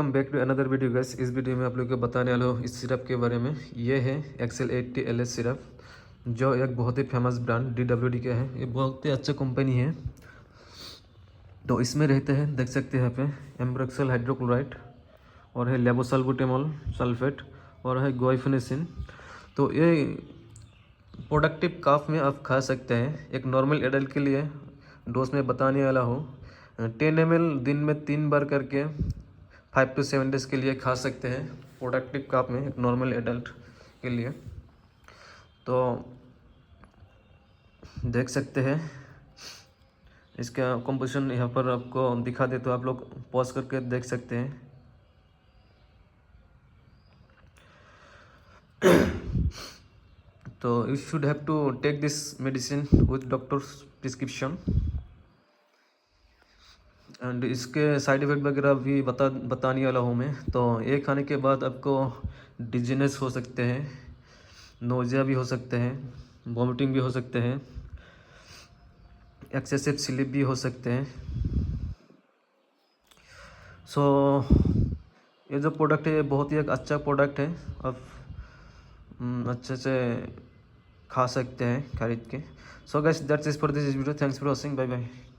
Welcome back to another video guys. इस video में आप लोग को बताने वाला हूँ इस सिरप के बारे में। ये है एक्सेल 80 LH सिरप, जो एक बहुत ही फेमस ब्रांड DWD का है। ये बहुत ही अच्छा कंपनी है। तो इसमें रहते हैं, देख सकते हैं यहाँ पे, एम्ब्रोक्सल हाइड्रोक्लोराइड और है लेवोसाल्बुटेमॉल सल्फेट और है गुआइफेनेसिन। तो ये प्रोडक्टिव काफ में आप खा सकते हैं। एक नॉर्मल एडल्ट के लिए डोज में बताने वाला हूँ, 10 ml दिन में 3 बार करके 5 to 7 डेज़ के लिए खा सकते हैं। प्रोडक्टिव काप में एक नॉर्मल एडल्ट के लिए। तो देख सकते हैं इसका कंपोजिशन यहाँ पर आपको दिखा दे, तो आप लोग पॉज करके देख सकते हैं। तो you should have to take this medicine with doctor's prescription. And इसके साइड इफ़ेक्ट वगैरह भी बताने वाला हूँ मैं। तो ये खाने के बाद आपको डिजीनेस हो सकते हैं, नोज़िया भी हो सकते हैं, वॉमिटिंग भी हो सकते हैं, एक्सेसिव स्लीप भी हो सकते हैं। सो ये जो प्रोडक्ट है ये बहुत ही एक अच्छा प्रोडक्ट है। आप अच्छे से खा सकते हैं खरीद के। So guys, that's it for this video. Thanks for watching. Bye bye.